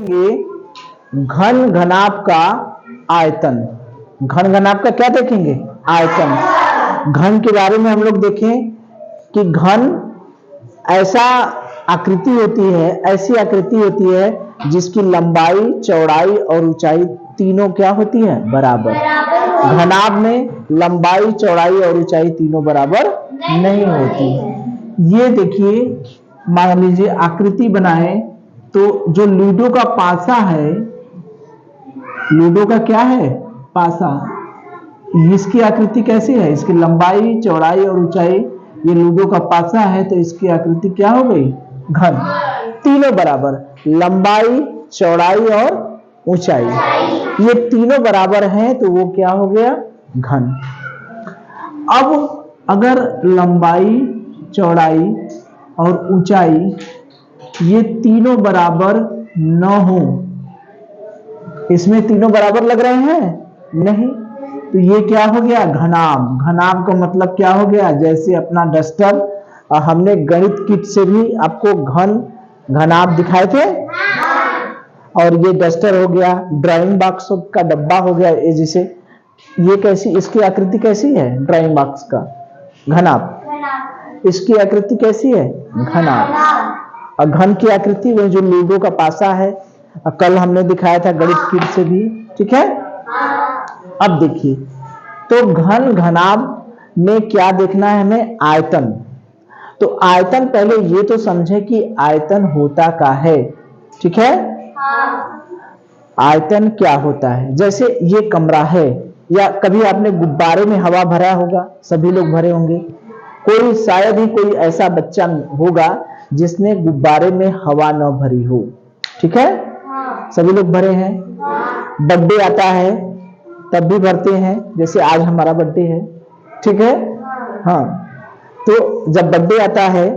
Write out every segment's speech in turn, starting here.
घन घनाभ का आयतन। घन घनाभ का क्या देखेंगे? आयतन। घन के बारे में हम लोग देखें कि घन ऐसा आकृति होती है, ऐसी आकृति होती है जिसकी लंबाई, चौड़ाई और ऊंचाई तीनों क्या होती है? बराबर। घनाभ में लंबाई, चौड़ाई और ऊंचाई तीनों बराबर नहीं होती। ये देखिए, मान लीजिए आकृति बनाए तो जो लूडो का पासा है, लूडो का क्या है? पासा। इसकी आकृति कैसी है? इसकी लंबाई, चौड़ाई और ऊंचाई, ये लूडो का पासा है तो इसकी आकृति क्या हो गई? घन। तीनों बराबर, लंबाई, चौड़ाई और ऊंचाई, ये तीनों बराबर हैं तो वो क्या हो गया? घन। अब अगर लंबाई, चौड़ाई और ऊंचाई ये तीनों बराबर न हो, इसमें तीनों बराबर लग रहे हैं? नहीं, तो ये क्या हो गया? घनाभ। घनाभ का मतलब क्या हो गया? जैसे अपना डस्टर, हमने गणित किट से भी आपको घनाभ दिखाए थे, और ये डस्टर हो गया, ड्राइंग बॉक्स का डब्बा हो गया, ये जैसे ये कैसी, इसकी आकृति कैसी है? ड्राइंग बॉक्स का घनाभ। इसकी आकृति कैसी है? घनाभ। और घन की आकृति वह जो लूडो का पासा है, कल हमने दिखाया था गणित किट से भी, ठीक है। अब देखिए, तो घन घनाभ में क्या देखना है हमें? आयतन। तो आयतन, पहले ये तो समझे कि आयतन होता क्या है, ठीक है। आयतन क्या होता है? जैसे ये कमरा है, या कभी आपने गुब्बारे में हवा भरा होगा, सभी लोग भरे होंगे, कोई शायद ही कोई ऐसा बच्चा होगा जिसने गुब्बारे में हवा न भरी हो, ठीक है। सभी लोग भरे हैं। बर्थडे आता है तब भी भरते हैं, जैसे आज हमारा बर्थडे है, ठीक है। हाँ, तो जब बर्थडे आता है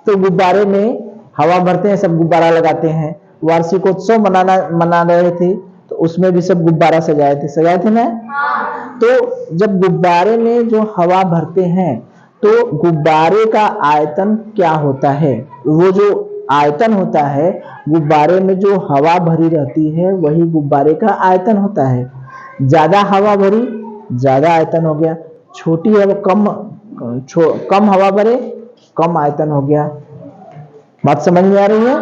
तो गुब्बारे में हवा भरते हैं, सब गुब्बारा लगाते हैं। वार्षिकोत्सव मना रहे थे तो उसमें भी सब गुब्बारा सजाए थे ना। तो जब गुब्बारे में जो हवा भरते हैं तो गुब्बारे का आयतन क्या होता है? वो जो आयतन होता है, गुब्बारे में जो हवा भरी रहती है वही गुब्बारे का आयतन होता है। ज्यादा हवा भरी, ज्यादा आयतन हो गया। छोटी हवा, कम हवा भरे, कम आयतन हो गया। बात समझ में आ रही है?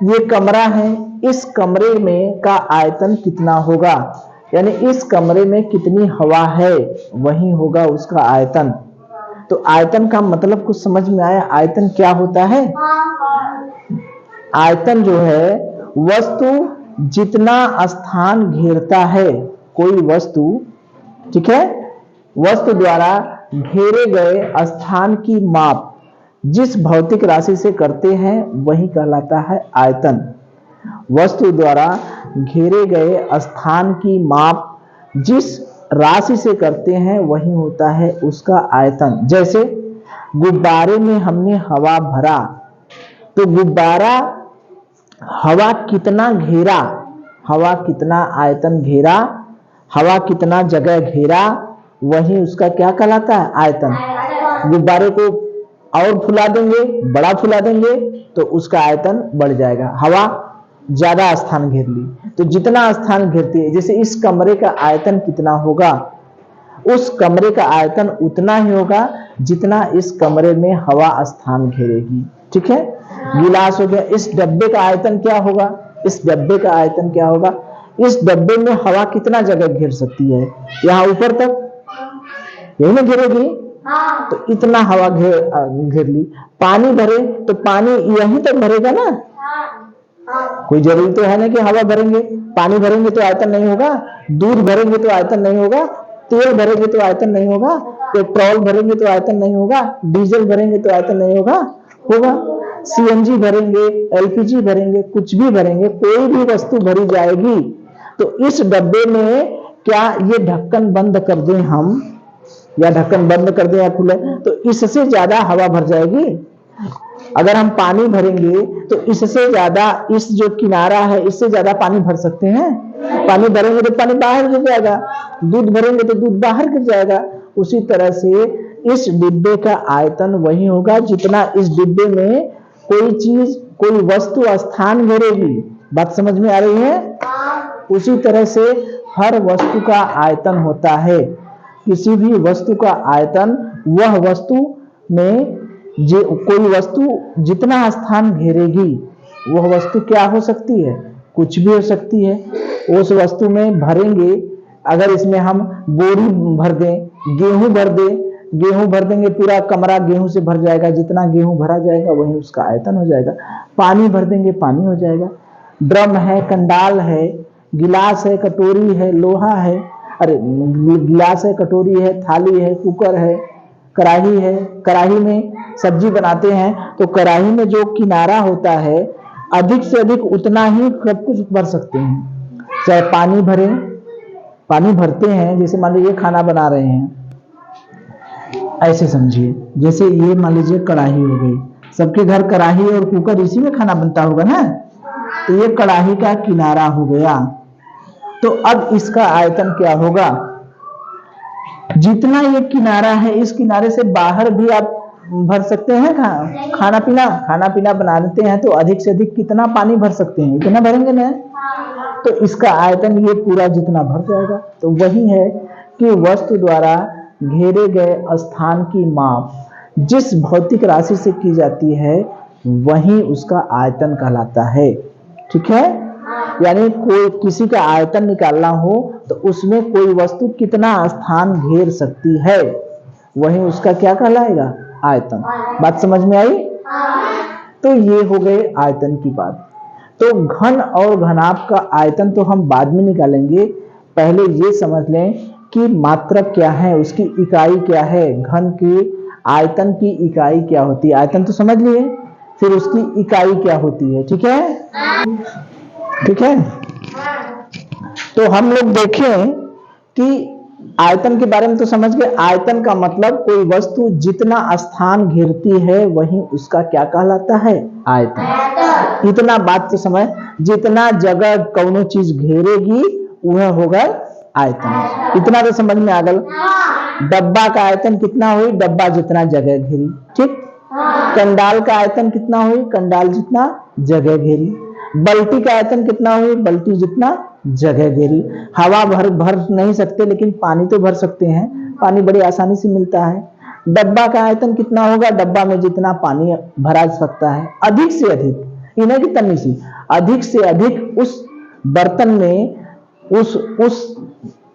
ये कमरा है, इस कमरे में का आयतन कितना होगा? यानी इस कमरे में कितनी हवा है वही होगा उसका आयतन। तो आयतन का मतलब कुछ समझ में आया? आयतन क्या होता है? आयतन जो है, वस्तु जितना स्थान घेरता है, कोई वस्तु, ठीक है, वस्तु द्वारा घेरे गए स्थान की माप जिस भौतिक राशि से करते हैं वही कहलाता है आयतन। वस्तु द्वारा घेरे गए स्थान की माप जिस राशि से करते हैं वही होता है उसका आयतन। जैसे गुब्बारे में हमने हवा भरा तो गुब्बारा हवा कितना घेरा, हवा कितना आयतन घेरा, हवा कितना जगह घेरा, वही उसका क्या कहलाता है? आयतन। गुब्बारे को और फुला देंगे, बड़ा फुला देंगे तो उसका आयतन बढ़ जाएगा। हवा ज्यादा स्थान घेर ली, तो जितना स्थान घेरती है, जैसे इस कमरे का आयतन कितना होगा, उस कमरे का आयतन उतना ही होगा जितना इस कमरे में हवा स्थान घेरेगी, ठीक है। गिलास हो गया, इस डब्बे का आयतन क्या होगा? इस डब्बे का आयतन क्या होगा? इस डब्बे में हवा कितना जगह घेर सकती है? यहाँ ऊपर तक यही ना घेरेगी, तो इतना हवा घेर ली। पानी भरे तो पानी यहीं तक भरेगा ना, कोई जरूरी तो है ना कि हवा भरेंगे। पानी भरेंगे तो आयतन नहीं होगा, दूध भरेंगे तो आयतन नहीं होगा, तेल भरेंगे तो आयतन नहीं होगा, पेट्रोल भरेंगे तो आयतन नहीं होगा, डीजल भरेंगे तो आयतन नहीं होगा, होगा। सीएनजी भरेंगे, एलपीजी भरेंगे, कुछ भी भरेंगे, कोई भी वस्तु भरी जाएगी तो इस डब्बे में क्या ये ढक्कन बंद कर दें हम, या ढक्कन बंद कर दें या खुले, तो इससे ज्यादा हवा भर जाएगी। अगर हम पानी भरेंगे तो इससे ज्यादा, इस जो किनारा है इससे ज्यादा पानी भर सकते हैं? पानी भरेंगे तो पानी बाहर गिर जाएगा, दूध भरेंगे तो दूध बाहर गिर जाएगा। उसी तरह से इस डिब्बे का आयतन वही होगा जितना इस डिब्बे में कोई चीज, कोई वस्तु स्थान घेरेगी। बात समझ में आ रही है? उसी तरह से हर वस्तु का आयतन होता है। किसी भी वस्तु का आयतन वह वस्तु में कोई वस्तु जितना स्थान घेरेगी वह वस्तु क्या हो सकती है? कुछ भी हो सकती है। उस वस्तु में भरेंगे, अगर इसमें हम बोरी भर दें, गेहूं भर देंगे, पूरा कमरा गेहूं से भर जाएगा, जितना गेहूं भरा जाएगा वही उसका आयतन हो जाएगा। पानी भर देंगे, पानी हो जाएगा। ड्रम है, कंडाल है, गिलास है, कटोरी है, लोहा है, अरे गिलास है, कटोरी है, थाली है, कुकर है, कढ़ाई है। कढ़ाई में सब्जी बनाते हैं तो कढ़ाई में जो किनारा होता है अधिक से अधिक उतना ही सब कुछ भर सकते हैं। चाहे पानी भरते हैं, जैसे मान लीजिए खाना बना रहे हैं, ऐसे समझिए, जैसे ये मान लीजिए कढ़ाई हो गई, सबके घर कढ़ाई और कुकर इसी में खाना बनता होगा ना, तो ये कढ़ाई का किनारा हो गया। तो अब इसका आयतन क्या होगा? जितना ये किनारा है, इस किनारे से बाहर भी आप भर सकते हैं। खाना पीना बनाते हैं तो अधिक से अधिक कितना पानी भर सकते हैं? इतना भरेंगे ना, तो इसका आयतन ये पूरा जितना भर जाएगा। तो वही है कि वस्तु द्वारा घेरे गए स्थान की माप जिस भौतिक राशि से की जाती है वही उसका आयतन कहलाता है। ठीक है? यानी कोई किसी का आयतन निकालना हो तो उसमें कोई वस्तु कितना स्थान घेर सकती है वही उसका क्या कहलाएगा? आयतन। बात समझ में आई? तो ये हो गए आयतन की बात। तो घन और घनाभ का आयतन तो हम बाद में निकालेंगे, पहले ये समझ लें कि मात्रक क्या है, उसकी इकाई क्या है, घन की आयतन की इकाई क्या होती है। आयतन तो समझ लिए, फिर उसकी इकाई क्या होती है। ठीक है? ठीक है? तो हम लोग देखें कि आयतन के बारे में तो समझ गए। आयतन का मतलब कोई वस्तु जितना स्थान घेरती है वही उसका क्या कहलाता है? आयतन। इतना बात तो समझ, जितना जगह कौनो चीज घेरेगी वह होगा आयतन। इतना तो समझ में आ गया। डब्बा का आयतन कितना हुई? डब्बा जितना जगह घेरी। ठीक? कंडाल का आयतन कितना हुई? कंडाल जितना जगह घेरी। बल्टी का आयतन कितना हुई? बल्टी जितना जगह घेरी। हवा भर नहीं सकते लेकिन पानी तो भर सकते हैं, पानी बड़ी आसानी से मिलता है। डब्बा का आयतन कितना होगा? डब्बा में जितना पानी भरा सकता है, अधिक से अधिक, इन्हें की तनी सी, अधिक से अधिक उस बर्तन में, उस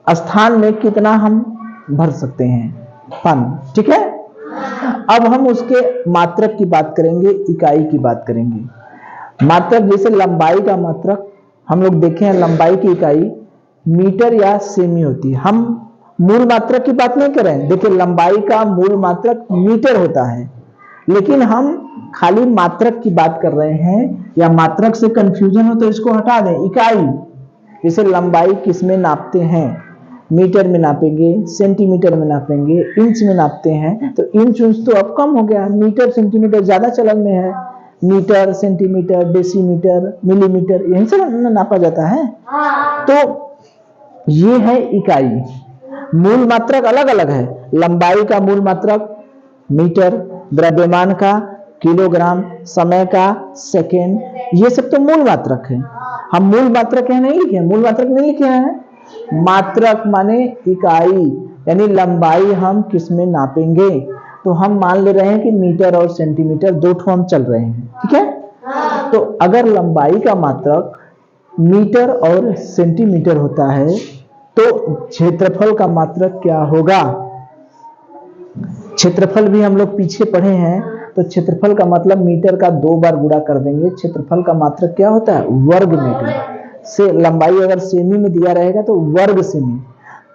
स्थान में कितना हम भर सकते हैं पानी। ठीक है? अब हम उसके मात्रक की बात करेंगे, इकाई की बात करेंगे। मात्रक जैसे लंबाई का मात्रक हम लोग देखे हैं, लंबाई की इकाई मीटर या सेमी होती है। हम मूल मात्रक की बात नहीं कर रहे हैं। देखिए लंबाई का मूल मात्रक मीटर होता है, लेकिन हम खाली मात्रक की बात कर रहे हैं, या मात्रक से कंफ्यूजन हो तो इसको हटा दें। इकाई जैसे लंबाई किस में नापते हैं? मीटर में नापेंगे, सेंटीमीटर में नापेंगे, इंच में नापते हैं। तो इंच तो अब कम हो गया, मीटर सेंटीमीटर ज्यादा चलन में है। मीटर, सेंटीमीटर, डेसीमीटर, मिलीमीटर, यही सब नापा जाता है। तो ये है इकाई। मूल मात्रक अलग अलग है। लंबाई का मूल मात्रक मीटर, द्रव्यमान का किलोग्राम, समय का सेकेंड, ये सब तो मूल मात्रक है। हम मूल मात्रक नहीं लिखे, मूल मात्रक नहीं लिखे हैं। मात्रक माने इकाई, यानी लंबाई हम किस में नापेंगे? तो हम मान ले रहे हैं कि मीटर और सेंटीमीटर दो ठो हम चल रहे हैं। ठीक है? तो अगर लंबाई का मात्रक मीटर और सेंटीमीटर होता है तो क्षेत्रफल का मात्रक क्या होगा? क्षेत्रफल भी हम लोग पीछे पढ़े हैं। तो क्षेत्रफल का मतलब मीटर का 2 बार गुणा कर देंगे। क्षेत्रफल का मात्रक क्या होता है? वर्ग मीटर से। लंबाई अगर सेमी में दिया रहेगा तो वर्ग सेमी,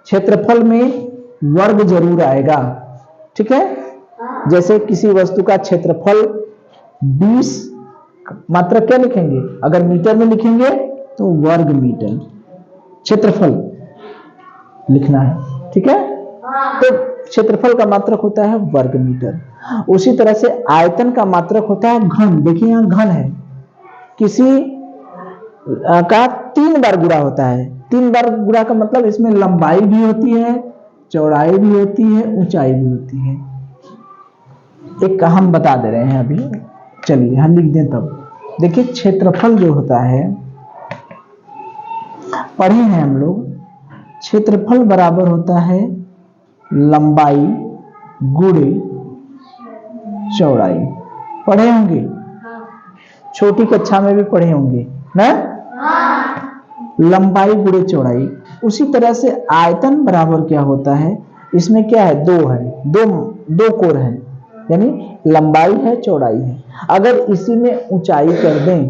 क्षेत्रफल में वर्ग जरूर आएगा। ठीक है? जैसे किसी वस्तु का क्षेत्रफल 20, मात्रक क्या लिखेंगे? अगर मीटर में लिखेंगे तो वर्ग मीटर क्षेत्रफल लिखना है। ठीक है? तो क्षेत्रफल का मात्रक होता है वर्ग मीटर। उसी तरह से आयतन का मात्रक होता है घन। देखिए यहां घन है, किसी का 3 बार गुणा होता है। 3 बार गुणा का मतलब इसमें लंबाई भी होती है, चौड़ाई भी होती है, ऊंचाई भी होती है। एक हम बता दे रहे हैं अभी, चलिए हम लिख दें तब। देखिए क्षेत्रफल जो होता है पढ़े हैं हम लोग, क्षेत्रफल बराबर होता है लंबाई गुणे चौड़ाई। पढ़े होंगे, छोटी कक्षा में भी पढ़े होंगे ना। लंबाई गुणे चौड़ाई। उसी तरह से आयतन बराबर क्या होता है, इसमें क्या है, दो है, दो कोण है, यानी लंबाई है चौड़ाई है। अगर इसी में ऊंचाई कर दें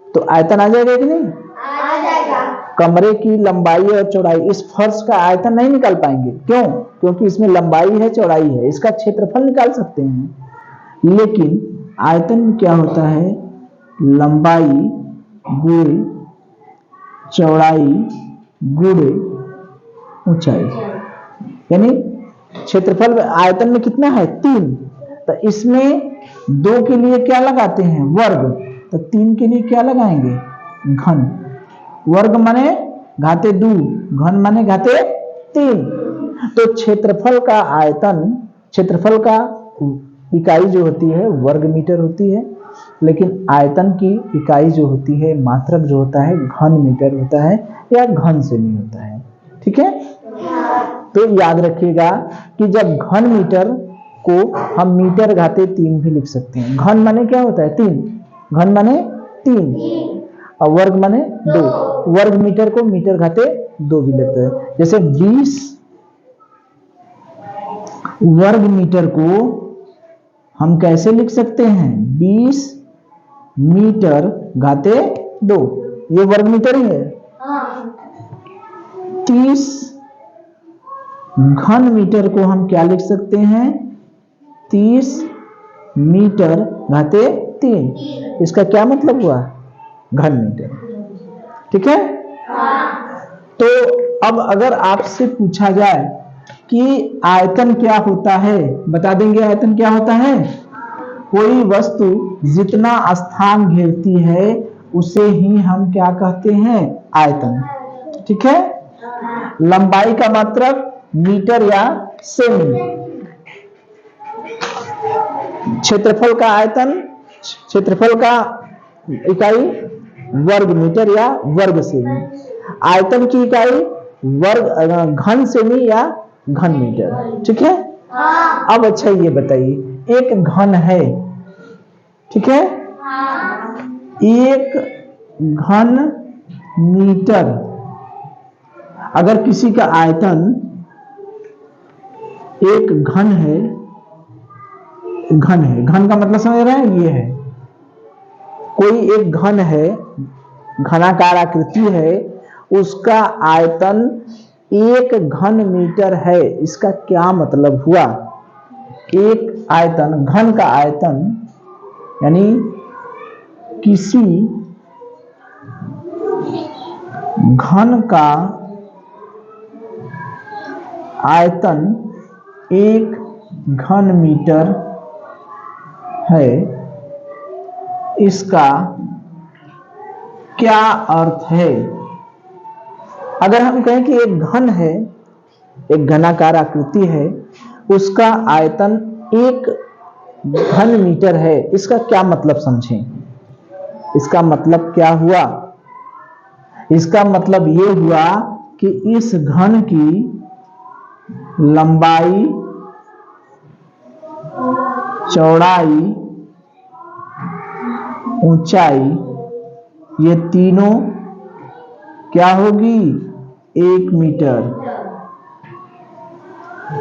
तो आयतन आ जाएगा कि नहीं? आ जाएगा। कमरे की लंबाई और चौड़ाई, इस फर्श का आयतन नहीं निकाल पाएंगे। क्यों? क्योंकि इसमें लंबाई है चौड़ाई है, इसका क्षेत्रफल निकाल सकते हैं। लेकिन आयतन में क्या होता है, लंबाई गुणे चौड़ाई गुणे ऊंचाई, यानी क्षेत्रफल में आयतन में कितना है, 3, तो इसमें 2 के लिए क्या लगाते हैं, वर्ग, तो 3 के लिए क्या लगाएंगे, घन। वर्ग माने घाते 2, घन माने घाते 3। तो क्षेत्रफल का आयतन, क्षेत्रफल का इकाई जो होती है वर्ग मीटर होती है, लेकिन आयतन की इकाई जो होती है, मात्रक जो होता है, घन मीटर होता है या घन सेमी होता है। ठीक है, तो याद रखिएगा कि जब घन मीटर को हम मीटर घाते 3 भी लिख सकते हैं। घन माने क्या होता है, 3, घन माने 3 और वर्ग माने 2। वर्ग मीटर को मीटर घाते 2 भी लेते हैं। जैसे 20 वर्ग मीटर को हम कैसे लिख सकते हैं, 20 मीटर घाते 2, ये वर्ग मीटर ही है। 30 घन मीटर को हम क्या लिख सकते हैं, 30 मीटर घाते 3। इसका क्या मतलब हुआ, घन मीटर। ठीक है, तो अब अगर आपसे पूछा जाए कि आयतन क्या होता है, बता देंगे आयतन क्या होता है, कोई वस्तु जितना स्थान घेरती है उसे ही हम क्या कहते हैं, आयतन। ठीक है, लंबाई का मात्रक मीटर या सेमी, क्षेत्रफल का आयतन, क्षेत्रफल का इकाई वर्ग मीटर या वर्ग सेमी, आयतन की इकाई वर्ग घन सेमी या घन मीटर। ठीक है, अब अच्छा ये बताइए, एक घन है, ठीक है, एक घन मीटर, अगर किसी का आयतन एक घन है, घन है, घन का मतलब समझ रहे हैं, ये है, कोई एक घन है, घनाकार आकृति है, उसका आयतन 1 घन मीटर है। इसका क्या मतलब हुआ, एक आयतन, घन का आयतन, यानी किसी घन का आयतन 1 घन मीटर है, इसका क्या अर्थ है। अगर हम कहें कि एक घन है, एक घनाकार आकृति है, उसका आयतन 1 घन मीटर है, इसका क्या मतलब समझें। इसका मतलब क्या हुआ, इसका मतलब ये हुआ कि इस घन की लंबाई, चौड़ाई, ऊंचाई, ये तीनों क्या होगी, 1 मीटर।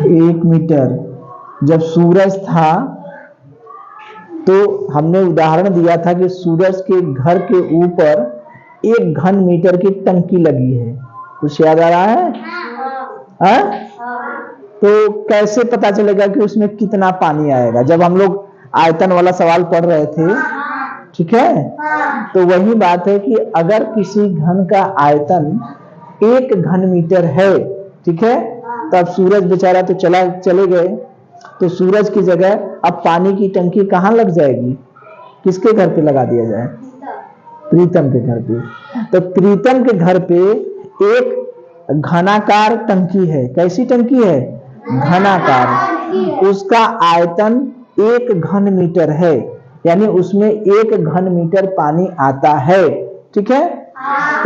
1 मीटर। जब सूरज था तो हमने उदाहरण दिया था कि सूरज के घर के ऊपर 1 घन मीटर की टंकी लगी है, कुछ याद आ रहा है? तो कैसे पता चलेगा कि उसमें कितना पानी आएगा, जब हम लोग आयतन वाला सवाल पढ़ रहे थे। ठीक है, तो वही बात है कि अगर किसी घन का आयतन 1 घन मीटर है, ठीक है, तब सूरज बेचारा तो चले गए, तो सूरज की जगह अब पानी की टंकी कहां लग जाएगी, किसके घर पे लगा दिया जाए, प्रीतम के घर पे। तो प्रीतम के घर पे एक घनाकार टंकी है, कैसी टंकी है, घनाकार, उसका आयतन 1 घन मीटर है, यानी उसमें 1 घन मीटर पानी आता है। ठीक है,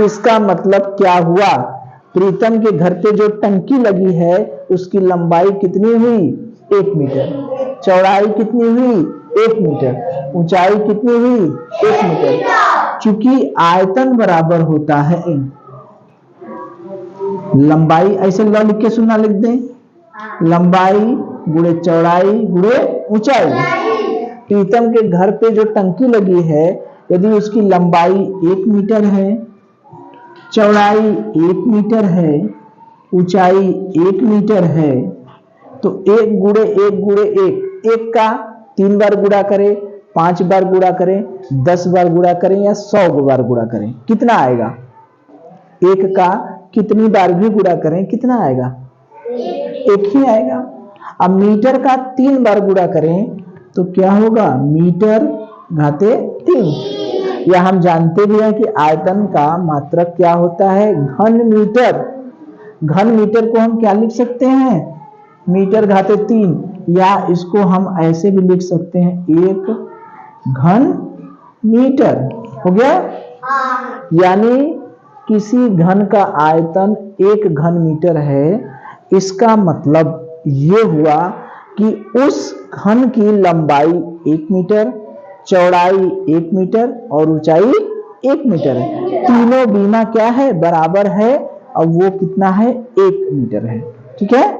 इसका मतलब क्या हुआ? प्रीतम के घर पे जो टंकी लगी है उसकी लंबाई कितनी हुई? 1 मीटर। चौड़ाई कितनी हुई? 1 मीटर। ऊंचाई कितनी हुई? 1 मीटर। चूंकि आयतन बराबर होता है, लंबाई ऐसे लिख के सुनना, लिख दें, लंबाई गुणे चौड़ाई गुणे ऊंचाई। प्रीतम के घर पे जो टंकी लगी है यदि उसकी लंबाई 1 मीटर है, चौड़ाई 1 मीटर है, ऊंचाई 1 मीटर है, तो 1 गुणे 1 गुणे 1, 1 का 3 बार गुणा करें, 5 बार गुणा करें, 10 बार गुणा करें या 100 बार गुणा करें, कितना आएगा? 1 का कितनी बार भी गुणा करें कितना आएगा? 1 ही आएगा। अब मीटर का 3 बार गुणा करें तो क्या होगा? मीटर घाते 3। या हम जानते भी हैं कि आयतन का मात्रक क्या होता है? घन मीटर। घन मीटर को हम क्या लिख सकते हैं? मीटर घाते 3, या इसको हम ऐसे भी लिख सकते हैं 1 घन मीटर। हो गया? यानी किसी घन का आयतन 1 घन मीटर है। इसका मतलब ये हुआ कि उस घन की लंबाई 1 मीटर, चौड़ाई 1 मीटर और ऊंचाई 1 मीटर है। तीनों बीमा क्या है? बराबर है, और वो कितना है? 1 मीटर है। ठीक है?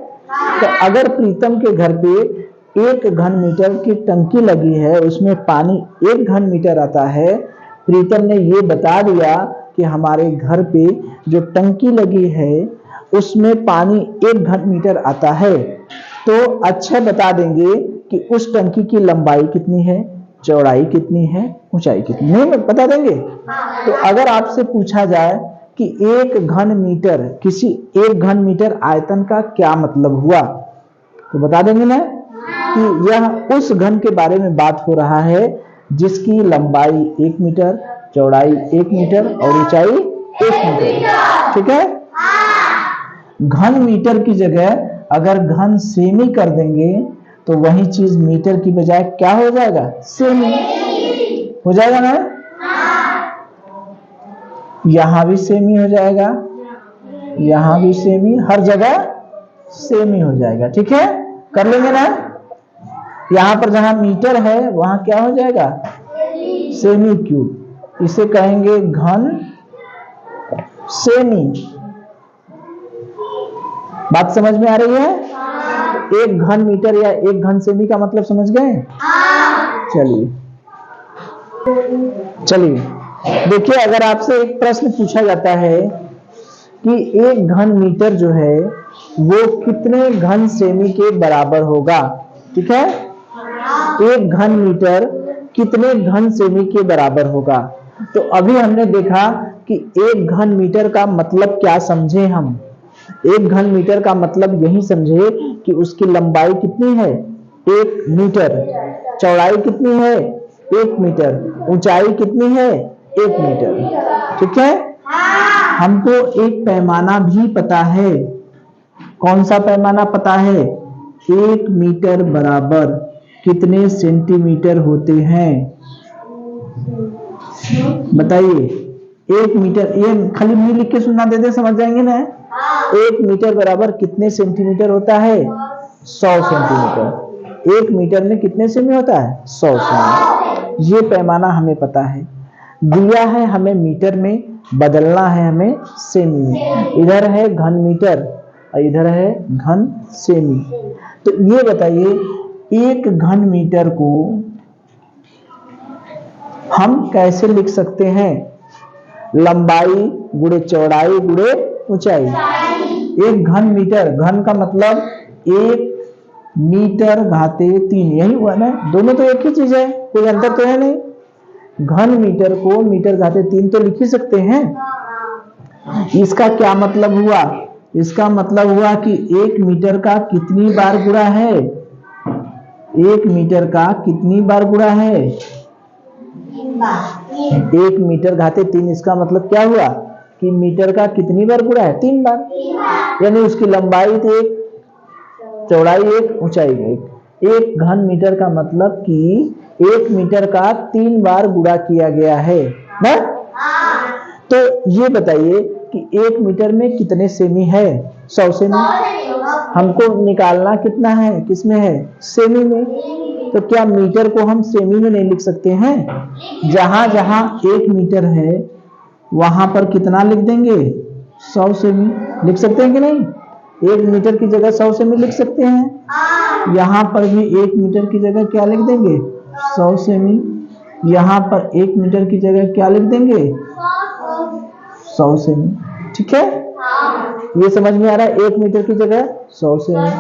तो अगर प्रीतम के घर पे 1 घन मीटर की टंकी लगी है, उसमें पानी 1 घन मीटर आता है, प्रीतम ने ये बता दिया कि हमारे घर पे जो टंकी लगी है उसमें पानी 1 घन मीटर आता है, तो अच्छा बता देंगे कि उस टंकी की लंबाई कितनी है, चौड़ाई कितनी है, ऊंचाई कितनी है, बता देंगे। तो अगर आपसे पूछा जाए कि 1 घन मीटर, किसी 1 घन मीटर आयतन का क्या मतलब हुआ, तो बता देंगे ना कि यह उस घन के बारे में बात हो रहा है जिसकी लंबाई 1 मीटर, चौड़ाई 1 मीटर और ऊंचाई 1 मीटर। ठीक है? घन मीटर की जगह अगर घन सेमी कर देंगे तो वही चीज मीटर की बजाय क्या हो जाएगा? सेमी हो जाएगा ना? यहां भी सेमी हो जाएगा, यहां भी सेमी, हर जगह सेमी हो जाएगा। ठीक है? कर लेंगे ना? यहां पर जहां मीटर है वहां क्या हो जाएगा? Semi cube. इसे कहेंगे घन सेमी। बात समझ में आ रही है? 1 घन मीटर या 1 घन सेमी का मतलब समझ गए? चलिए देखिए, अगर आपसे एक प्रश्न पूछा जाता है कि 1 घन मीटर जो है वो कितने घन सेमी के बराबर होगा, ठीक है? 1 घन मीटर कितने घन सेमी के बराबर होगा? तो अभी हमने देखा कि 1 घन मीटर का मतलब क्या समझे हम? 1 घन मीटर का मतलब यही समझे कि उसकी लंबाई कितनी है? 1 मीटर, चौड़ाई कितनी है? 1 मीटर, ऊंचाई कितनी है? 1 मीटर। ठीक है? हमको एक पैमाना भी पता है। कौन सा पैमाना पता है? 1 मीटर बराबर कितने सेंटीमीटर होते हैं? बताइए। 1 मीटर, ये खाली मी लिख के सुनना दे दे, समझ जाएंगे ना? 1 मीटर बराबर कितने सेंटीमीटर होता है? 100 सेंटीमीटर। 1 मीटर में कितने सेमी होता है? 100 सेमी। ये पैमाना हमें पता है। दिया है हमें मीटर में, बदलना है हमें सेमी में। इधर है घन मीटर और इधर है घन सेमी। तो ये बताइए, 1 घन मीटर को हम कैसे लिख सकते हैं? लंबाई गुणे चौड़ाई गुणे ऊंचाई। 1 घन मीटर, घन का मतलब 1 मीटर घाते 3, यही हुआ ना? दोनों तो एक ही चीज है, कोई अंतर तो है नहीं। घन मीटर को मीटर घाते 3 तो लिख ही सकते हैं। इसका क्या मतलब हुआ? इसका मतलब हुआ कि 1 मीटर का कितनी बार गुणा है? 1 मीटर का कितनी बार गुणा है? 1 मीटर घाते 3। इसका मतलब क्या हुआ कि मीटर का कितनी बार गुणा है? 3 बार। यानी उसकी लंबाई तो 1, चौड़ाई 1, ऊंचाई 1। 1 घन मीटर का मतलब कि 1 मीटर का 3 बार गुणा किया गया है ना? तो ये बताइए कि 1 मीटर में कितने सेमी है? 100 सेमी। हमको निकालना कितना है, किसमें है? सेमी में। तो क्या मीटर को हम सेमी में नहीं लिख सकते हैं? जहां जहां 1 मीटर है वहां पर कितना लिख देंगे? 100 सेमी लिख सकते हैं कि नहीं? 1 मीटर की जगह 100 सेमी लिख सकते हैं। यहाँ पर भी 1 मीटर की जगह क्या लिख देंगे? 100 सेमी। यहाँ पर 1 मीटर की जगह क्या लिख देंगे? 100 सेमी। ठीक है, ये समझ में आ रहा है? 1 मीटर की जगह 100 सेमी,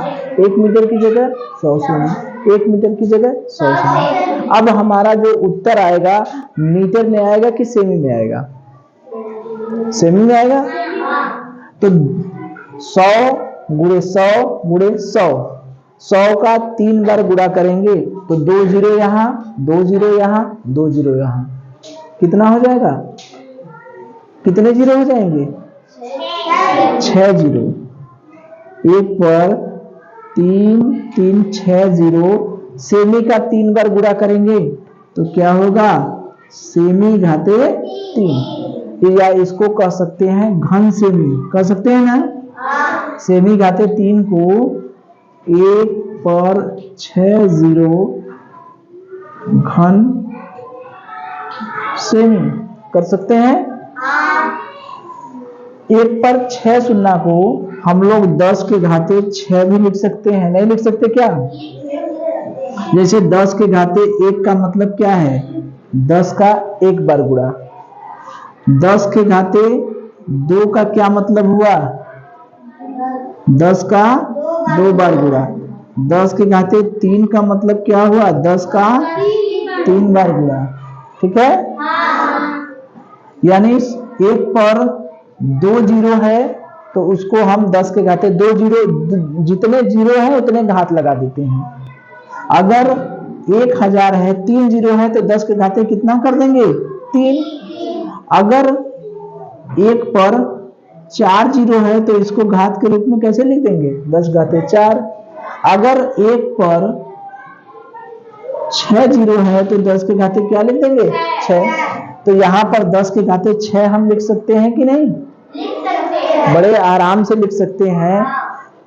1 मीटर की जगह 100 सेमी, 1 मीटर की जगह 100 सेमी। अब हमारा जो उत्तर आएगा मीटर में आएगा कि सेमी में आएगा? सेमी में आएगा। तो 100 गुणे 100 गुणे 100, 100 का 3 बार गुणा करेंगे तो 2 जीरो यहाँ, 2 जीरो यहाँ, 2 जीरो यहाँ, कितना हो जाएगा? कितने जीरो हो जाएंगे? 6 जीरो। 1 पर 3 3 6 जीरो। सेमी का 3 बार गुणा करेंगे तो क्या होगा? सेमी घाते 3, या इसको कह सकते हैं घन सेमी, कह सकते हैं ना? सेमी घाते 3 को 1 पर 6 जीरो घन सेमी कर सकते हैं। 1 पर 6 शून्य को हम लोग 10 के घाते 6 भी लिख सकते हैं, नहीं लिख सकते क्या? जैसे 10 के घाते 1 का मतलब क्या है? 10 का 1 बार गुणा। 10 के घाते 2 का क्या मतलब हुआ? 10 का 2 बार गुणा। 10 के घाते 3 का मतलब क्या हुआ? 10 का 3 बार गुणा। ठीक है, यानी 1 पर 2 जीरो है तो उसको हम 10 के घाते 2 जीरो, जितने जीरो है उतने घात लगा देते हैं। अगर 1000 है, 3 जीरो है तो 10 के घाते कितना कर देंगे? 3। अगर 1 पर 4 जीरो है तो इसको घात के रूप में कैसे लिख देंगे? 10 घाते 4। अगर 1 पर 6 जीरो है तो 10 के घाते क्या लिख देंगे? 6। तो यहाँ पर 10 के घाते 6 हम लिख सकते हैं कि नहीं? बड़े आराम से लिख सकते हैं।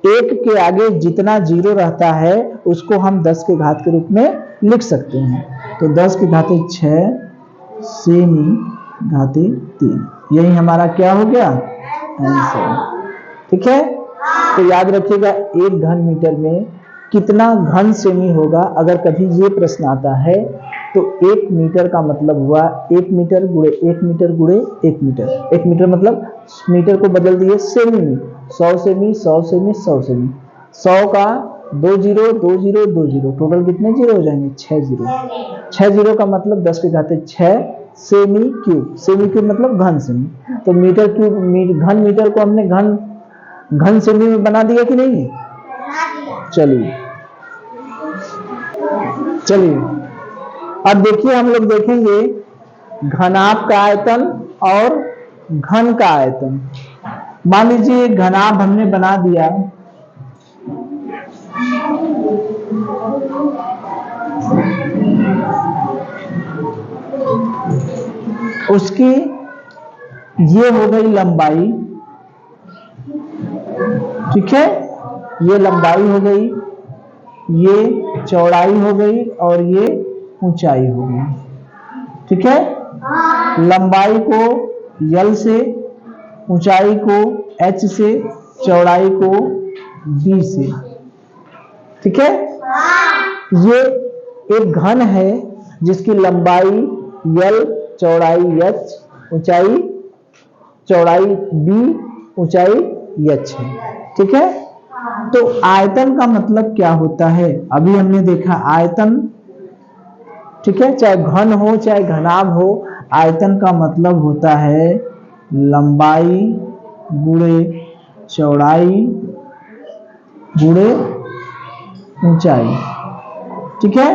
1 के आगे जितना जीरो रहता है उसको हम 10 के घात के रूप में लिख सकते हैं। तो 10 के घाते 6 सेमी घाते 3, यही हमारा क्या हो गया? आंसर। ठीक है, तो याद रखिएगा 1 घन मीटर में कितना घन सेमी होगा। अगर कभी ये प्रश्न आता है तो 1 मीटर का मतलब हुआ 1 मीटर गुणे 1 मीटर गुणे 1 मीटर। 1 मीटर मतलब मीटर को बदल दिए सेमी में। 100 सेमी, 100 सेमी, 100 सेमी। 100 का 2 जीरो, 2 जीरो, 2 जीरो, टोटल कितने जीरो हो जाएंगे? 6 जीरो। 6 जीरो का मतलब 10 के घाते 6 सेमी क्यूब। सेमी क्यूब मतलब घन सेमी। तो मीटर क्यूब, घन मीटर को हमने घन सेमी में बना दिया कि नहीं? चलिए चलिए, अब देखिए हम लोग देखेंगे घनाभ का आयतन और घन का आयतन। मान लीजिए घनाभ हमने बना दिया, उसकी ये हो गई लंबाई। ठीक है, ये लंबाई हो गई, ये चौड़ाई हो गई और ये ऊंचाई हो गई। ठीक है, लंबाई को L से, ऊंचाई को H से, चौड़ाई को B से। ठीक है, ये एक घन है जिसकी लंबाई L, चौड़ाई H, ऊंचाई चौड़ाई B, ऊंचाई H है। ठीक है, तो आयतन का मतलब क्या होता है? अभी हमने देखा आयतन। ठीक है, चाहे घन हो चाहे घनाभ हो, आयतन का मतलब होता है लंबाई गुणे चौड़ाई गुणे ऊंचाई। ठीक है,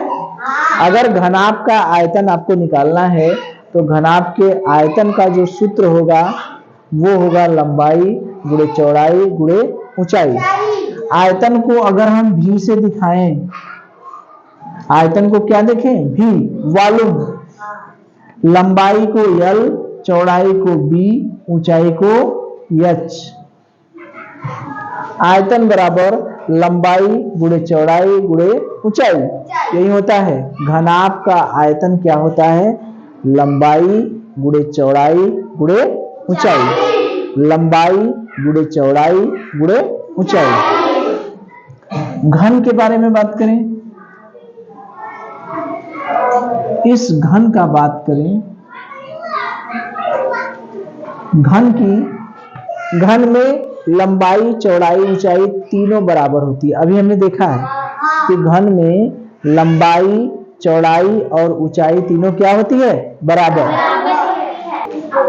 अगर घनाभ का आयतन आपको निकालना है तो घनाभ के आयतन का जो सूत्र होगा वो होगा लंबाई गुणे चौड़ाई गुणे ऊंचाई। आयतन को अगर हम V से दिखाएं, आयतन को क्या देखें? V, volume. लंबाई को L, चौड़ाई को b, ऊंचाई को h। आयतन बराबर लंबाई गुणे चौड़ाई गुणे ऊंचाई, यही होता है। घनाभ का आयतन क्या होता है? लंबाई गुणे चौड़ाई गुणे ऊंचाई, लंबाई गुणे चौड़ाई गुणे ऊंचाई। घन के बारे में बात करें, इस घन का बात करें, घन में लंबाई चौड़ाई ऊंचाई तीनों बराबर होती है। अभी हमने देखा है कि घन में लंबाई चौड़ाई और ऊंचाई तीनों क्या होती है? बराबर।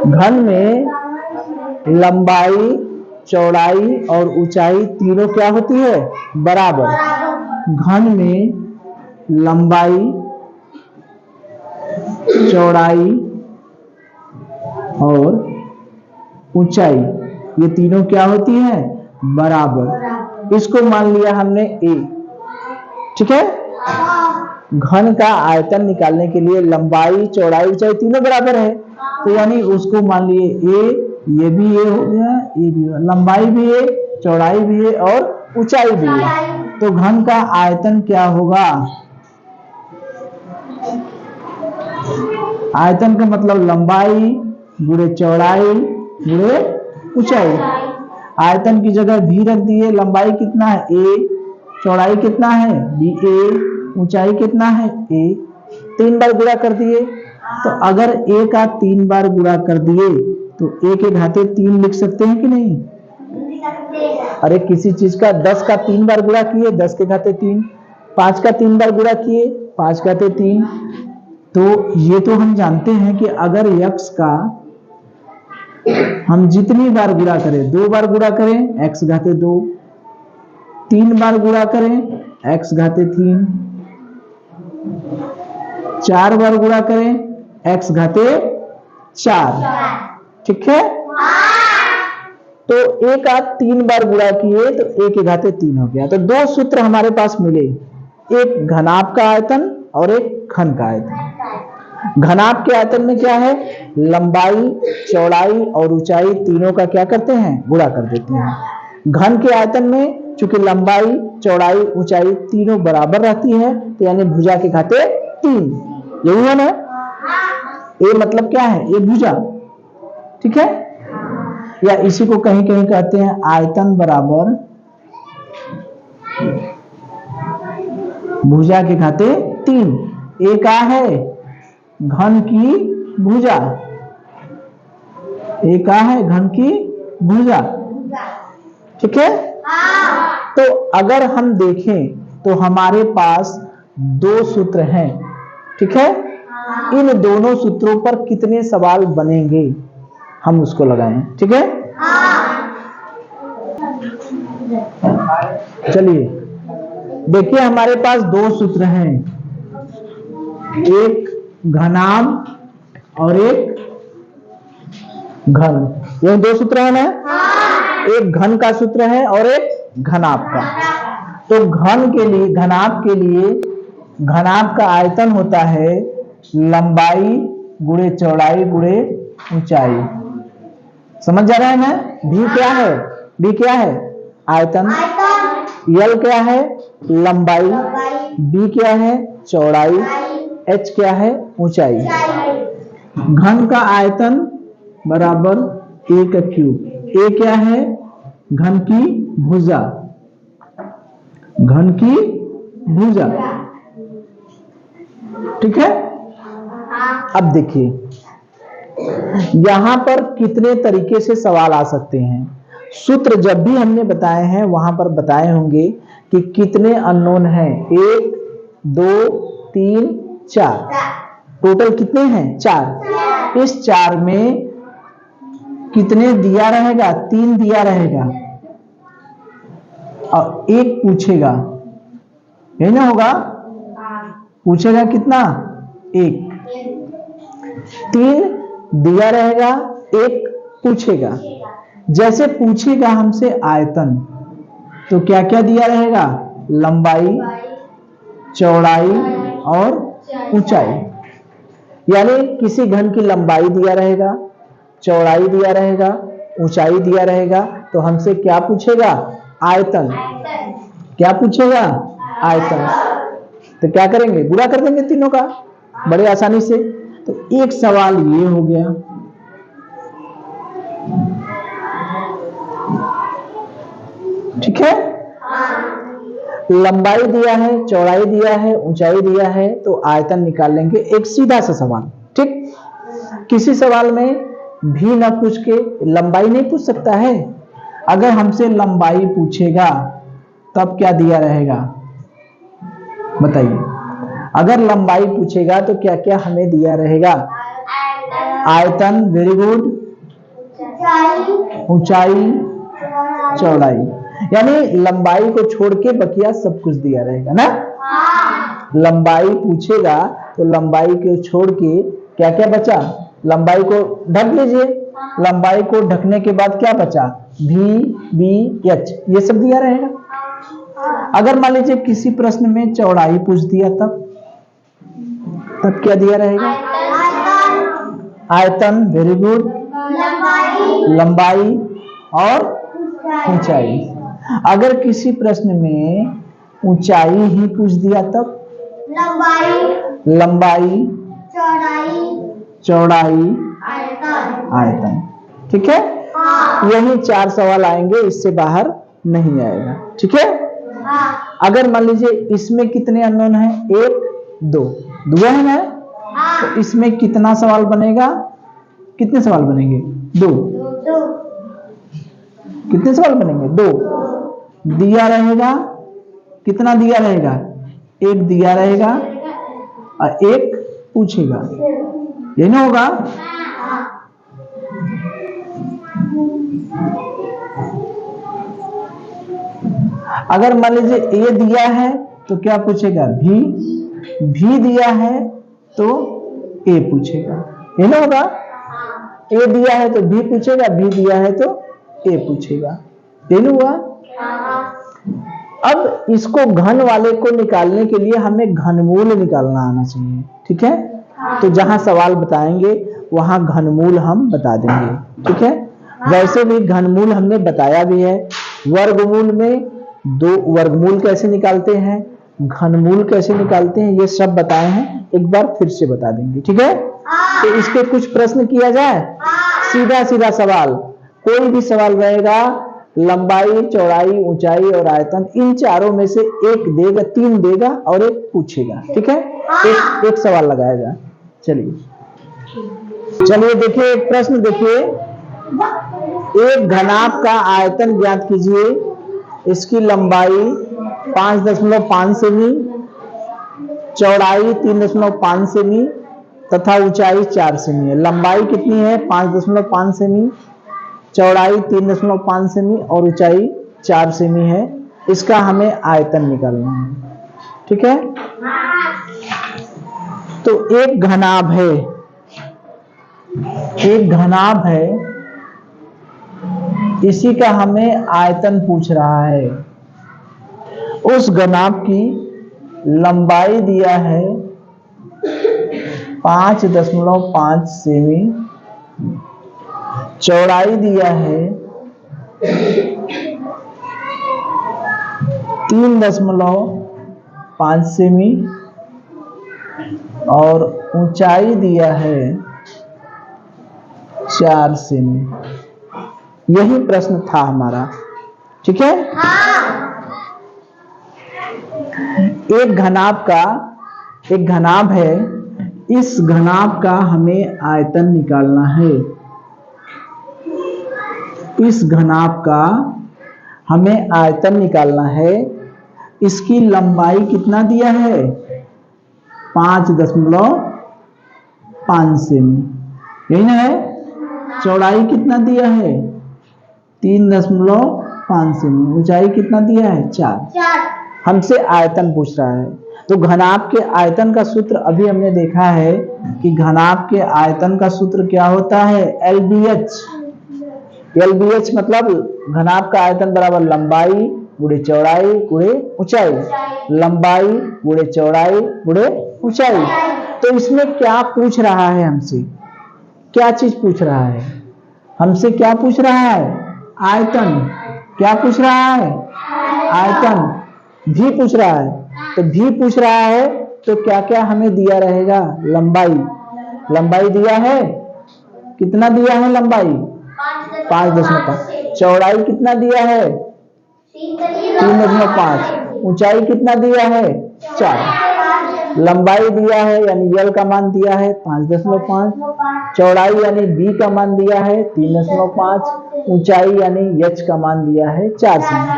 घन में लंबाई चौड़ाई और ऊंचाई तीनों क्या होती है? बराबर। घन में लंबाई चौड़ाई और ऊंचाई ये तीनों क्या होती है? बराबर। इसको मान लिया हमने a, ठीक है। घन का आयतन निकालने के लिए लंबाई चौड़ाई ऊंचाई तीनों बराबर है, तो यानी उसको मान लिए a, ये भी a हो गया, ये भी हो, लंबाई भी है, चौड़ाई भी है और ऊंचाई भी है। तो घन का आयतन क्या होगा? आयतन का मतलब लंबाई गुणे चौड़ाई गुणे ऊंचाई। आयतन की जगह भी रख दिए। लंबाई कितना है? a, चौड़ाई कितना है? ba, ऊंचाई कितना है? a, 3 बार गुणा कर दिए। तो अगर a का 3 बार गुणा कर दिए तो a के घाते 3 लिख सकते हैं कि नहीं? अरे किसी चीज का 10 का 3 बार गुणा किए 10 के घाते 3, 5 का 3 बार गुणा किए 5 घाते 3। तो ये तो हम जानते हैं कि अगर x का हम जितनी बार गुणा करें, 2 बार गुणा करें x घाते 2, 3 बार गुणा करें x घाते 3, 4 बार गुणा करें x घाते 4, ठीक है। तो a का 3 बार गुणा किए तो a के घाते 3 हो गया। तो 2 सूत्र हमारे पास मिले, एक घनाभ का आयतन और एक घन का आयतन। घनाभ के आयतन में क्या है? लंबाई चौड़ाई और ऊंचाई तीनों का क्या करते हैं? गुणा कर देते हैं। घन के आयतन में चूंकि लंबाई चौड़ाई ऊंचाई तीनों बराबर रहती है, तो यानी भुजा के घाते 3, यही है ना। ए मतलब क्या है? ए भुजा, ठीक है। या इसी को कहीं कहीं कहते हैं आयतन बराबर भुजा के घाते 3। ए का है? घन की भुजा। ए का है? घन की भुजा, ठीक है। तो अगर हम देखें तो हमारे पास 2 सूत्र हैं, ठीक है। इन दोनों सूत्रों पर कितने सवाल बनेंगे हम उसको लगाएं, ठीक है। चलिए देखिए, हमारे पास 2 सूत्र हैं, एक घनाभ और एक घन। ये 2 सूत्र है ना। एक घन का सूत्र है और एक घनाभ का। तो घन के लिए, घनाभ के लिए, घनाभ का आयतन होता है लंबाई गुणे चौड़ाई गुणे ऊंचाई। समझ जा रहा है ना। भी क्या है? भी क्या है? आयतन। यल क्या है? लंबाई। बी क्या है? चौड़ाई। एच क्या है? ऊंचाई। घन का आयतन बराबर ए का क्यूब। ए क्या है? घन की भुजा, घन की भुजा, ठीक है। अब देखिए यहां पर कितने तरीके से सवाल आ सकते हैं। सूत्र जब भी हमने बताए हैं वहां पर बताए होंगे कि कितने अननोन हैं, 1 2 3 4, टोटल कितने हैं? 4। इस 4 में कितने दिया रहेगा? 3 दिया रहेगा और 1 पूछेगा, यही ना होगा। पूछेगा कितना? 1। 3 दिया रहेगा, 1 पूछेगा। जैसे पूछेगा हमसे आयतन, तो क्या क्या दिया रहेगा? लंबाई चौड़ाई और ऊंचाई। यानी किसी घन की लंबाई दिया रहेगा, चौड़ाई दिया रहेगा, ऊंचाई दिया रहेगा, तो हमसे क्या पूछेगा? आयतन। क्या पूछेगा? आयतन। तो क्या करेंगे? गुणा कर देंगे तीनों का बड़े आसानी से। तो एक सवाल ये हो गया। ठीक है, लंबाई दिया है, चौड़ाई दिया है, ऊंचाई दिया है, तो आयतन निकाल लेंगे। एक सीधा सा सवाल। ठीक, किसी सवाल में भी ना पूछ के लंबाई नहीं पूछ सकता है। अगर हमसे लंबाई पूछेगा तब क्या दिया रहेगा? बताइए। अगर लंबाई पूछेगा तो क्या क्या हमें दिया रहेगा? आयतन, वेरी गुड, ऊंचाई, चौड़ाई। यानी लंबाई को छोड़ के बकिया सब कुछ दिया रहेगा ना। लंबाई पूछेगा तो लंबाई को छोड़ के क्या क्या बचा? लंबाई को ढक लीजिए। लंबाई को ढकने के बाद क्या बचा? भी, बी, एच, ये सब दिया रहेगा। अगर मान लीजिए किसी प्रश्न में चौड़ाई पूछ दिया तब क्या दिया रहेगा? आयतन, वेरी गुड, लंबाई और ऊंचाई। अगर किसी प्रश्न में ऊंचाई ही पूछ दिया तब? लंबाई, चौड़ाई, आयतन। ठीक है, यही 4 सवाल आएंगे, इससे बाहर नहीं आएगा। ठीक है, अगर मान लीजिए इसमें कितने अननोन हैं? 1, 2, दुआ है ना, तो इसमें कितना सवाल बनेगा? कितने सवाल बनेंगे? 2। कितने सवाल बनेंगे? 2 दिया रहेगा। कितना दिया रहेगा? 1 दिया रहेगा और 1 पूछेगा, ये ना होगा। अगर मान लीजिए ए दिया है तो क्या पूछेगा? भी दिया है तो ए पूछेगा, ये ना होगा। ए दिया है तो भी पूछेगा, भी दिया है तो ए पूछेगा, ये ना हुआ। अब इसको घन वाले को निकालने के लिए हमें घनमूल निकालना आना चाहिए। ठीक है, तो जहां सवाल बताएंगे वहां घनमूल हम बता देंगे। ठीक है, वैसे भी घनमूल हमने बताया भी है। वर्गमूल में 2 वर्गमूल कैसे निकालते हैं, घनमूल कैसे निकालते हैं, ये सब बताए हैं, एक बार फिर से बता देंगे। ठीक है, तो इसके कुछ प्रश्न किया जाए। सीधा सीधा सवाल, कोई भी सवाल रहेगा, लंबाई, चौड़ाई, ऊंचाई और आयतन, इन चारों में से एक देगा, 3 देगा और 1 पूछेगा। ठीक है, एक सवाल लगाया जाए। चलिए देखिए, एक प्रश्न देखिए। एक घनाभ का आयतन ज्ञात कीजिए। इसकी लंबाई 5.5 सेमी, चौड़ाई 3.5 सेमी तथा ऊंचाई 4 सेमी है। लंबाई कितनी है? 5.5 सेमी, चौड़ाई 3.5 सेमी और ऊंचाई 4 सेमी है। इसका हमें आयतन निकालना है। ठीक है, तो एक घनाभ है, एक घनाभ है, इसी का हमें आयतन पूछ रहा है। उस घनाभ की लंबाई दिया है 5.5 सेमी, चौड़ाई दिया है 3.5 सेमी और ऊंचाई दिया है 4 सेमी। यही प्रश्न था हमारा। ठीक है, एक घनाभ है, इस घनाभ का हमें आयतन निकालना है। इस घनाभ का हमें आयतन निकालना है। इसकी लंबाई कितना दिया है? 5.5 सेमी, यही ना है। चौड़ाई कितना दिया है? 3.5 सेमी। ऊंचाई कितना दिया है? 4। हमसे आयतन पूछ रहा है। तो घनाभ के आयतन का सूत्र अभी हमने देखा है कि घनाभ के आयतन का सूत्र क्या होता है? LBH। LBH मतलब घनाभ का आयतन बराबर लंबाई गुणे चौड़ाई गुणे ऊंचाई, लंबाई गुणे चौड़ाई गुणे ऊंचाई। तो इसमें क्या पूछ रहा है हमसे? क्या चीज पूछ रहा है? हमसे क्या पूछ रहा है? आयतन। क्या पूछ रहा है? आयतन। भी पूछ रहा है। तो भी पूछ रहा है तो क्या क्या हमें दिया रहेगा? लंबाई। लंबाई दिया है, कितना दिया है लंबाई? 5.5। चौड़ाई कितना दिया है? 3.5। ऊंचाई कितना दिया है? 4। लंबाई दिया है यानी यल का मान दिया है 5.5। चौड़ाई यानी बी का मान दिया है 3.5। ऊंचाई यानी एच का मान दिया है 4 सेमी।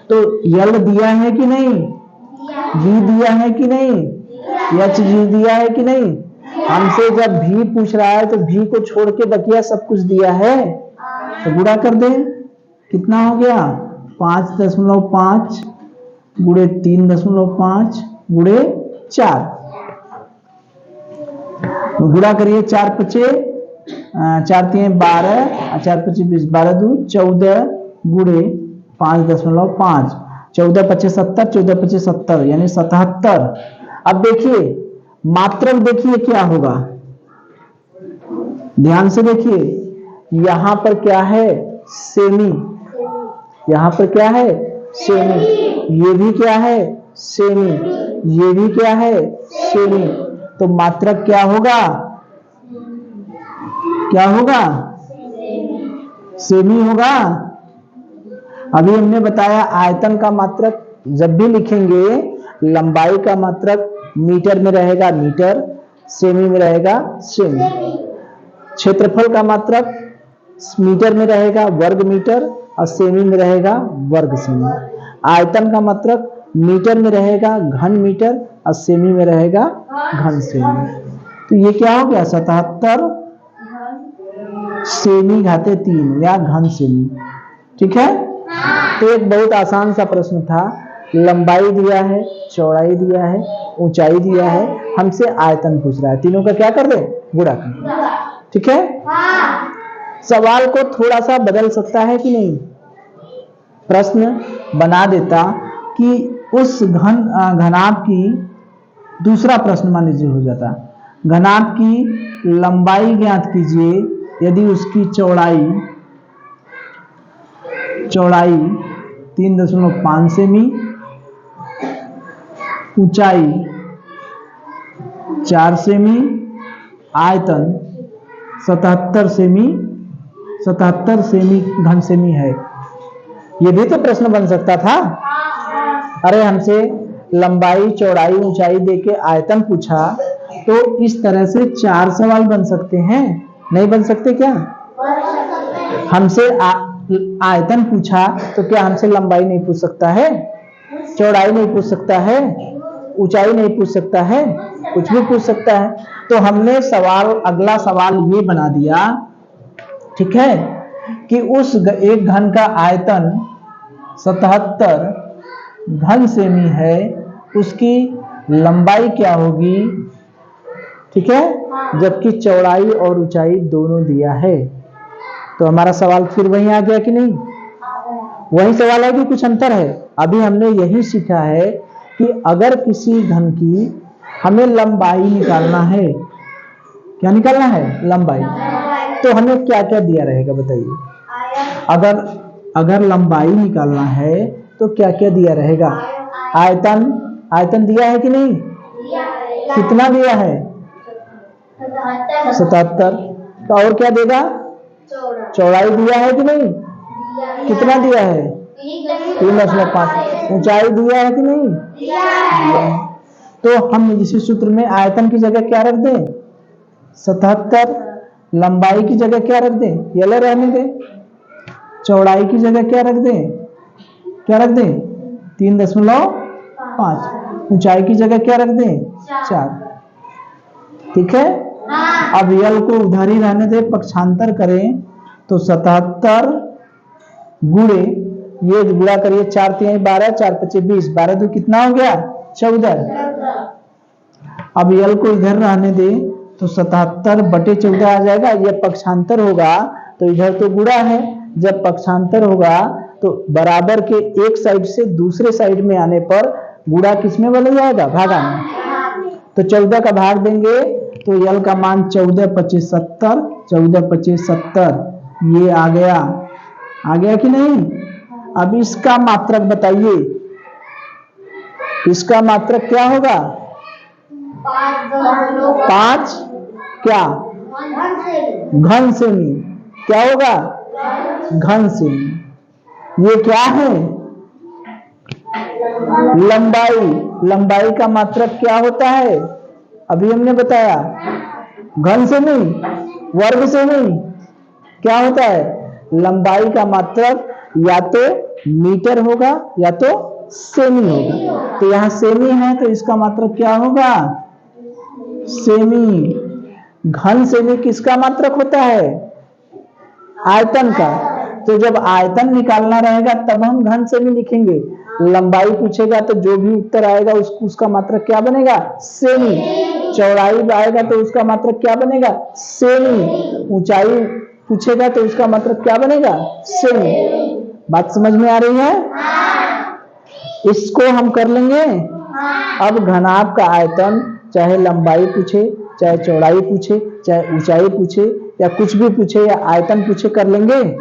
तो यल दिया है कि नहीं? बी दिया है कि नहीं? एच जी दिया है कि नहीं? हमसे जब भी पूछ रहा है तो भी को छोड़ के बकिया सब कुछ दिया है, तो गुणा कर दे। कितना हो गया? 5.5 गुणे 3.5 गुणे 4। गुणा करिए। 4×5 = 12, 4×5 = 20, 12×2 = 14 गुणे 5.5। 14×5 = 70, 14×5 = 70 यानी 77। अब देखिए मात्रक, देखिए क्या होगा, ध्यान से देखिए। यहां पर क्या है? सेमी। यहां पर क्या है? सेमी। ये भी क्या है? सेमी। ये भी क्या है? सेमी। तो मात्रक क्या होगा? क्या होगा? सेमी होगा। अभी हमने बताया आयतन का मात्रक जब भी लिखेंगे, लंबाई का मात्रक मीटर में रहेगा मीटर, सेमी में रहेगा सेमी। क्षेत्रफल का मात्रक मीटर में रहेगा वर्ग मीटर और सेमी में रहेगा वर्ग सेमी। आयतन का मात्रक मीटर में रहेगा घन मीटर और सेमी में रहेगा घन सेमी। तो ये क्या हो गया? 77 सेमी घाते 3 या घन सेमी। ठीक है। तो एक बहुत आसान सा प्रश्न था। लंबाई दिया है, चौड़ाई दिया है, ऊंचाई दिया है, हमसे आयतन पूछ रहा है। तीनों का क्या कर दे? गुणा कर। ठीक है। सवाल को थोड़ा सा बदल सकता है कि नहीं? प्रश्न बना देता कि उस घनाभ की, दूसरा प्रश्न मान लीजिए हो जाता, घनाभ की लंबाई ज्ञात कीजिए यदि उसकी चौड़ाई 3.5 सेमी, ऊंचाई 4 सेमी, आयतन 77 सेमी घन सेमी है। ये भी तो प्रश्न बन सकता था। अरे हमसे लंबाई चौड़ाई ऊंचाई देके आयतन पूछा, तो इस तरह से 4 सवाल बन सकते हैं। नहीं बन सकते क्या? हमसे आयतन पूछा तो क्या हमसे लंबाई नहीं पूछ सकता है? चौड़ाई नहीं पूछ सकता है? ऊंचाई नहीं पूछ सकता है? कुछ भी पूछ सकता है। तो हमने सवाल, अगला सवाल ये बना दिया, ठीक है, कि उस एक घन का आयतन 77 घन सेमी है, उसकी लंबाई क्या होगी? ठीक है, जबकि चौड़ाई और ऊंचाई दोनों दिया है। तो हमारा सवाल फिर वही आ गया कि नहीं? वही सवाल है कि कुछ अंतर है? अभी हमने यही सीखा है कि अगर किसी घन की हमें लंबाई निकालना है, क्या निकालना है? लंबाई। तो हमें क्या क्या दिया रहेगा बताइए? अगर लंबाई निकालना है तो क्या क्या दिया रहेगा? आयतन दिया है कि नहीं? कितना दिया है? 77। तो और क्या देगा? चौड़ाई दिया है कि नहीं? कितना दिया है? 3.5। ऊंचाई दिया है कि नहीं? दिया है। तो हम इसी सूत्र में आयतन की जगह क्या रख दें? 77। लंबाई की जगह क्या रख दें? ये रहने दें। चौड़ाई की जगह क्या रख दें? 3.5। ऊंचाई की जगह क्या रख दें? 4। ठीक है। अब यल को उधर ही रहने दे, पक्षांतर करें तो 77 गुणे, ये गुणा करिए, 4×3 = 12, 4×5 = 20, 12×2 कितना हो गया? 14। अब यल को इधर रहने दे तो 77/14 आ जाएगा। ये पक्षांतर होगा तो इधर तो गुणा है, जब पक्षांतर होगा तो बराबर के एक साइड से दूसरे साइड में आने पर गुणा किसमें बदल जाएगा? भागा में। तो 14 का भाग देंगे तो यल का मान 14×5 = 70, 14×5 = 70 ये आ गया कि नहीं? अब इसका मात्रक बताइए, इसका मात्रक क्या होगा? 5 क्या? घन सेमी। क्या होगा? घन सेमी। ये क्या है? लंबाई। लंबाई का मात्रक क्या होता है? अभी हमने बताया, घन सेमी, वर्ग सेमी। क्या होता है? लंबाई का मात्रक या तो मीटर होगा या तो सेमी होगा। तो यहाँ सेमी है तो इसका मात्रक क्या होगा? सेमी। घन सेमी किसका मात्रक होता है? आयतन का। तो जब आयतन निकालना रहेगा तब हम घन सेमी लिखेंगे। लंबाई पूछेगा तो जो भी उत्तर आएगा उसका मात्रक क्या बनेगा? सेमी। चौड़ाई आएगा तो उसका मात्रक क्या बनेगा? सेमी। ऊंचाई पूछेगा तो उसका मात्रक क्या बनेगा? सेमी। बात समझ में आ रही है? इसको हम कर लेंगे। अब घनाभ का आयतन, चाहे लंबाई पूछे, चाहे चौड़ाई पूछे, चाहे ऊंचाई पूछे, या कुछ भी पूछे, या आयतन पूछे, कर लेंगे।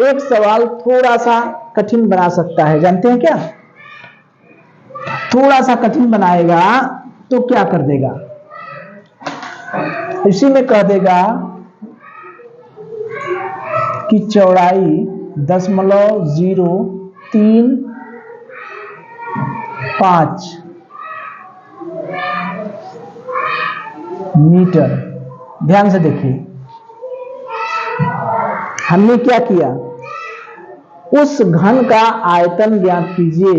एक सवाल थोड़ा सा कठिन बना सकता है, जानते हैं क्या? थोड़ा सा कठिन बनाएगा तो क्या कर देगा? इसी में कह देगा कि चौड़ाई 0.035 मीटर। ध्यान से देखिए, हमने क्या किया? उस घन का आयतन ज्ञात कीजिए।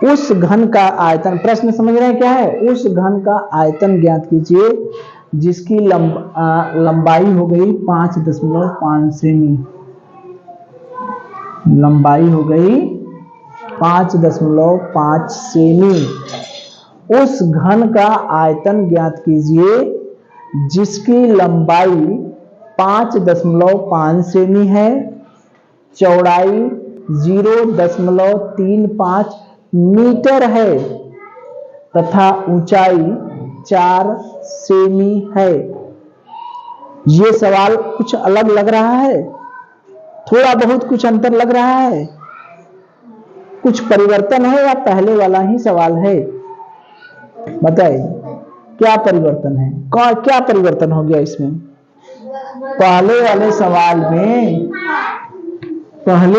उस घन का आयतन, प्रश्न समझ रहे हैं क्या है? उस घन का आयतन ज्ञात कीजिए जिसकी लंबाई हो गई 5.5 सेमी। लंबाई हो गई 5.5 सेमी। उस घन का आयतन ज्ञात कीजिए जिसकी लंबाई 5.5 सेमी है, चौड़ाई 0.35 मीटर है तथा ऊंचाई 4 सेमी है। ये सवाल कुछ अलग लग रहा है? थोड़ा बहुत कुछ अंतर लग रहा है? कुछ परिवर्तन है या पहले वाला ही सवाल है? बताइए क्या परिवर्तन है? क्या परिवर्तन हो गया इसमें? पहले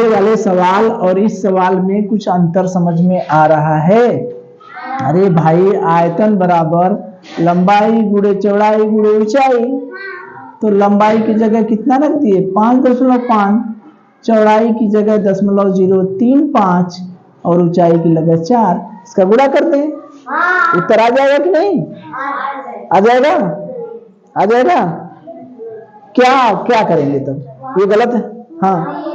वाले सवाल और इस सवाल में कुछ अंतर समझ में आ रहा है। अरे भाई, आयतन बराबर लंबाई गुणे चौड़ाई गुणे ऊंचाई। तो लंबाई की जगह कितना रख दिए? 5.5। चौड़ाई की जगह 0.035 और ऊंचाई की जगह 4। इसका गुणा कर दें, उत्तर आ जाएगा कि नहीं? आ जाएगा। आ जाएगा। क्या क्या करेंगे तब? ये गलत है। हाँ,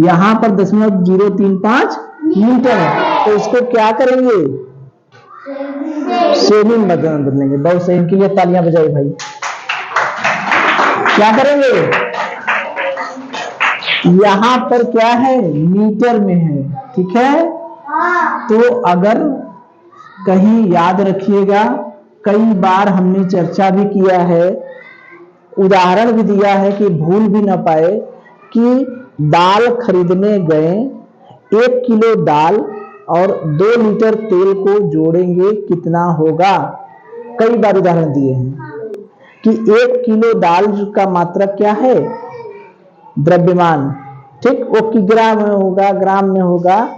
यहाँ पर 0.035 मीटर है तो इसको क्या करेंगे? सेमी में बदलेंगे। बहुत सही, इनके लिए तालियां बजाई भाई। क्या करेंगे? यहाँ पर क्या है? मीटर में है, ठीक है। तो अगर कहीं याद रखिएगा, कई बार हमने चर्चा भी किया है, उदाहरण भी दिया है कि भूल भी ना पाए, कि दाल खरीदने गए, 1 किलो दाल और 2 लीटर तेल को जोड़ेंगे कितना होगा? कई बार उदाहरण दिए हैं कि 1 किलो दाल का मात्रक क्या है? द्रव्यमान, ठीक, वो किग्रा में होगा, ग्राम में होगा।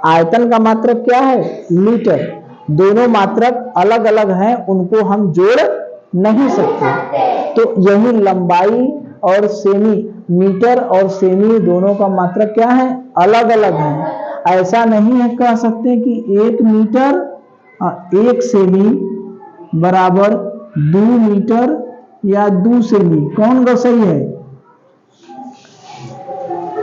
आयतन का मात्रक क्या है? लीटर। दोनों मात्रक अलग अलग हैं, उनको हम जोड़ नहीं सकते। तो यही लंबाई और सेमी, मीटर और सेमी दोनों का मात्रक क्या है? अलग अलग है। ऐसा नहीं है कह सकते कि 1 मीटर 1 सेमी बराबर 2 मीटर या 2 सेमी। कौन सा सही है?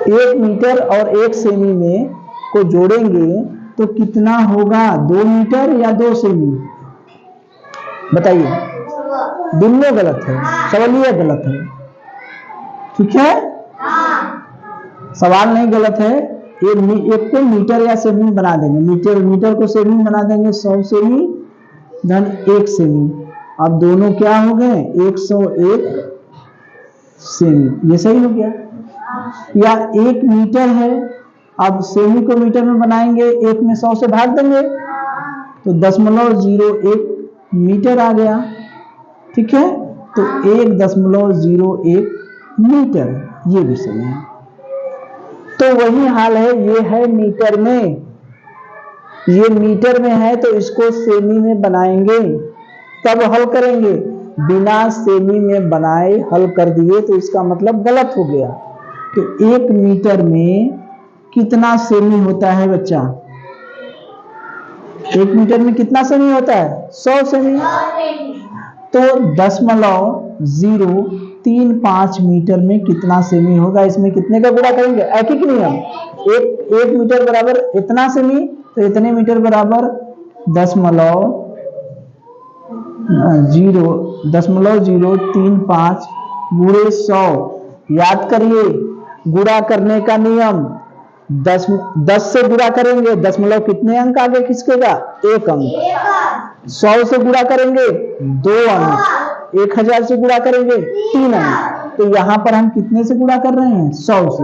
1 मीटर और 1 सेमी में को जोड़ेंगे तो कितना होगा? 2 मीटर या 2 सेमी? बताइए। दोनों गलत है, सवालिया गलत है, ठीक है। सवाल नहीं गलत है, एक को मीटर या सेमी बना देंगे। मीटर को सेमी बना देंगे, 100 सेमी धन 1 सेमी, अब दोनों क्या हो गए 101 सेमी, ये सही हो गया। या 1 मीटर है, अब सेमी को मीटर में बनाएंगे, 1 में 100 से भाग देंगे तो 0.01 मीटर आ गया। ठीक है, तो 1.01 मीटर, ये भी सही है। तो वही हाल है, ये है मीटर में, ये मीटर में है तो इसको सेमी में बनाएंगे तब हल करेंगे। बिना सेमी में बनाए हल कर दिए तो इसका मतलब गलत हो गया। तो 1 मीटर में कितना सेमी होता है बच्चा? 1 मीटर में कितना सेमी होता है? 100 सेमी। तो 0.035 मीटर में कितना सेमी होगा? इसमें कितने का गुणा करेंगे? ऐकिक नियम, एक मीटर बराबर इतना सेमी, तो इतने मीटर बराबर 0.035 गुणे 100। याद करिए गुणा करने का नियम, 10 से गुणा करेंगे, दशमलव कितने अंक आगे खिसकेगा? 1 अंक। 100 से गुणा करेंगे 2 अंक, 1000 से गुणा करेंगे 3 अंक। तो यहां पर हम कितने से गुणा कर रहे हैं? 100 से।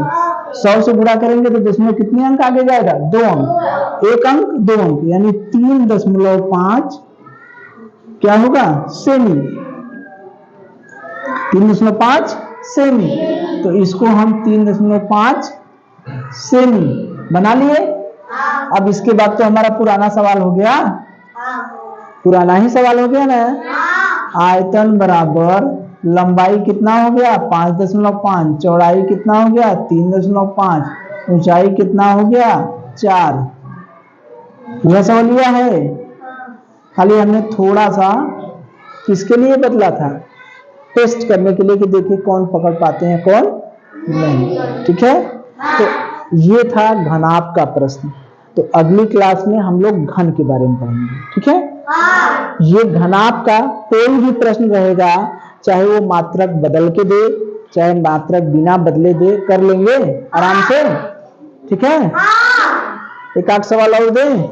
100 से गुणा करेंगे तो दशमलव कितने अंक आगे जाएगा? 2 अंक, 1 अंक 2 अंक, यानी 3.5 क्या होगा? सेमी। 3.5 सेमी। तो इसको हम 3.5 सेमी बना लिए। अब इसके बाद तो हमारा पुराना सवाल हो गया, पुराना ही सवाल हो गया ना। आयतन बराबर लंबाई कितना हो गया? 5.5, चौड़ाई कितना हो गया? 3.5, ऊंचाई कितना हो गया? 4। यह सवालिया है। खाली हमने थोड़ा सा किसके लिए बदला था? टेस्ट करने के लिए कि देखिए कौन पकड़ पाते हैं कौन नहीं। ठीक है, तो ये था घनाभ का प्रश्न। तो अगली क्लास में हम लोग घन के बारे में पढ़ेंगे। ठीक है, ये घनाभ का कोई भी प्रश्न रहेगा, चाहे वो मात्रक बदल के दे चाहे मात्रक बिना बदले दे, कर लेंगे आराम से। ठीक है, एक आध सवाल और दे।